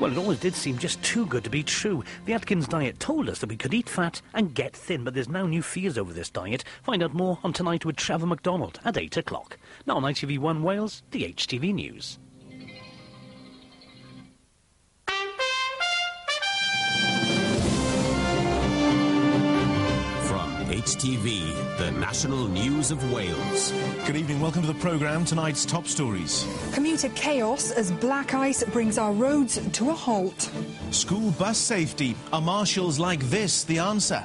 Well, it always did seem just too good to be true. The Atkins diet told us that we could eat fat and get thin, but there's now new fears over this diet. Find out more on Tonight with Trevor MacDonald at 8 o'clock. Now on ITV Wales, the HTV News. HTV, the national news of Wales. Good evening, welcome to the programme. Tonight's top stories. Commuter chaos as black ice brings our roads to a halt. School bus safety. Are marshals like this the answer?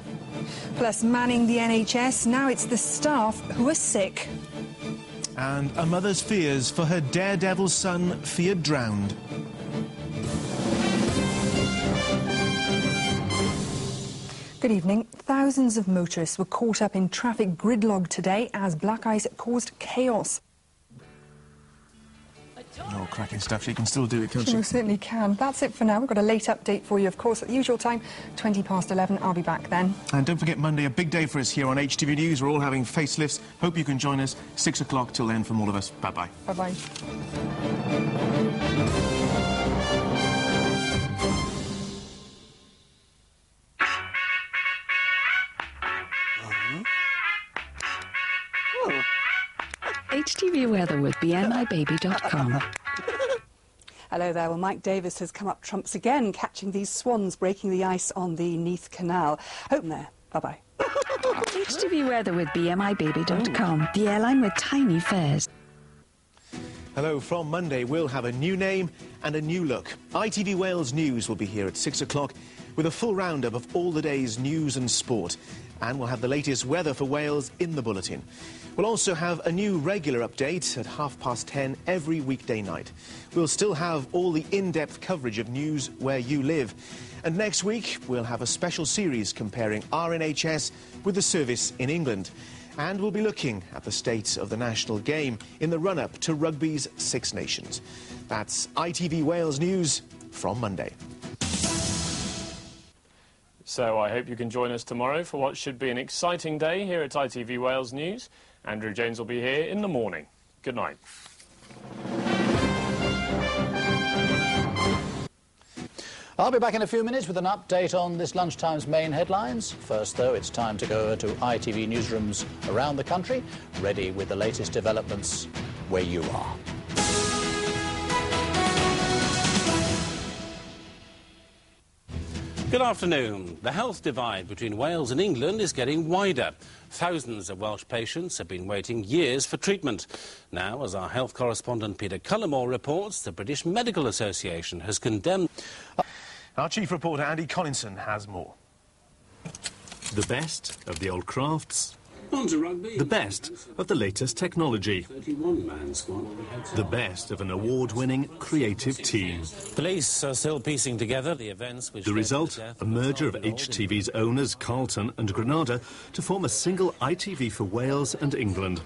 Plus manning the NHS, now it's the staff who are sick. And a mother's fears for her daredevil son feared drowned. Good evening. Thousands of motorists were caught up in traffic gridlock today as black ice caused chaos. Oh, cracking stuff. You can still do it, can't you? You certainly can. That's it for now. We've got a late update for you, of course, at the usual time, 11:20. I'll be back then. And don't forget, Monday, a big day for us here on HTV News. We're all having facelifts. Hope you can join us. 6 o'clock till then from all of us. Bye-bye. Bye-bye. HTV weather with bmibaby.com. Hello there. Well, Mike Davis has come up trumps again, catching these swans breaking the ice on the Neath Canal. Home there. Bye-bye. HTV weather with bmibaby.com, the airline with tiny fares. Hello, from Monday we'll have a new name and a new look. ITV Wales News will be here at 6 o'clock with a full roundup of all the day's news and sport. And we'll have the latest weather for Wales in the bulletin. We'll also have a new regular update at 10:30 every weekday night. We'll still have all the in-depth coverage of news where you live. And next week, we'll have a special series comparing our NHS with the service in England. And we'll be looking at the state of the national game in the run-up to rugby's Six Nations. That's ITV Wales News from Monday. So I hope you can join us tomorrow for what should be an exciting day here at ITV Wales News. Andrew Jones will be here in the morning. Good night. I'll be back in a few minutes with an update on this lunchtime's main headlines. First, though, it's time to go to ITV newsrooms around the country, ready with the latest developments where you are. Good afternoon. The health divide between Wales and England is getting wider. Thousands of Welsh patients have been waiting years for treatment. Now, as our health correspondent Peter Cullimore reports, the British Medical Association has condemned... Our chief reporter Andy Collinson has more. The best of the old crafts. On to rugby. The best of the latest technology. 31-man squad. The best of an award-winning creative team. Police are still piecing together the events which... The result, a merger of HTV's owners, Carlton and Granada, to form a single ITV for Wales and England.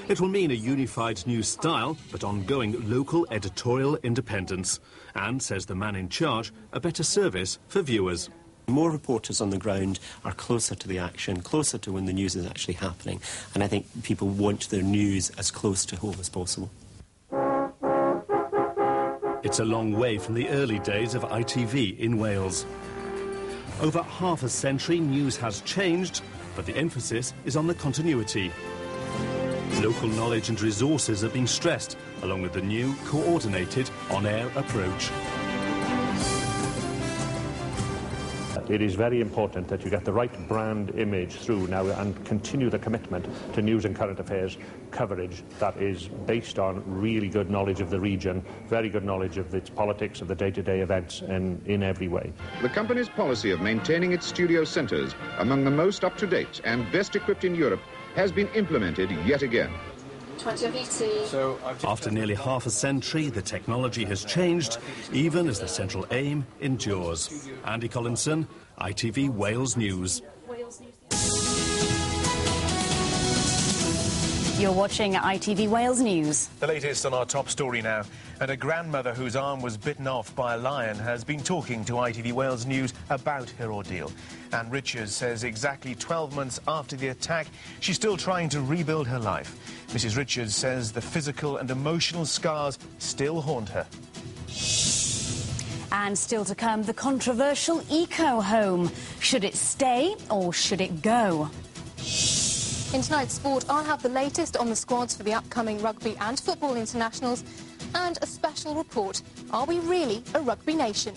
It will mean a unified new style, but ongoing local editorial independence. And, says the man in charge, a better service for viewers. More reporters on the ground are closer to the action, closer to when the news is actually happening, and I think people want their news as close to home as possible. It's a long way from the early days of ITV in Wales. Over half a century, news has changed, but the emphasis is on the continuity. Local knowledge and resources have been stressed, along with the new coordinated on-air approach. It is very important that you get the right brand image through now and continue the commitment to news and current affairs coverage that is based on really good knowledge of the region, very good knowledge of its politics, of the day-to-day events in every way. The company's policy of maintaining its studio centres among the most up-to-date and best equipped in Europe has been implemented yet again. After nearly half a century, the technology has changed, even as the central aim endures. Andy Collinson, ITV Wales News. You're watching ITV Wales News. The latest on our top story now. And a grandmother whose arm was bitten off by a lion has been talking to ITV Wales News about her ordeal. Anne Richards says exactly 12 months after the attack, she's still trying to rebuild her life. Mrs. Richards says the physical and emotional scars still haunt her. And still to come, the controversial eco-home. Should it stay or should it go? In tonight's sport, I'll have the latest on the squads for the upcoming rugby and football internationals and a special report. Are we really a rugby nation?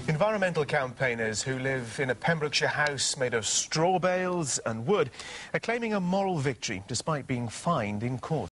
Environmental campaigners who live in a Pembrokeshire house made of straw bales and wood are claiming a moral victory despite being fined in court.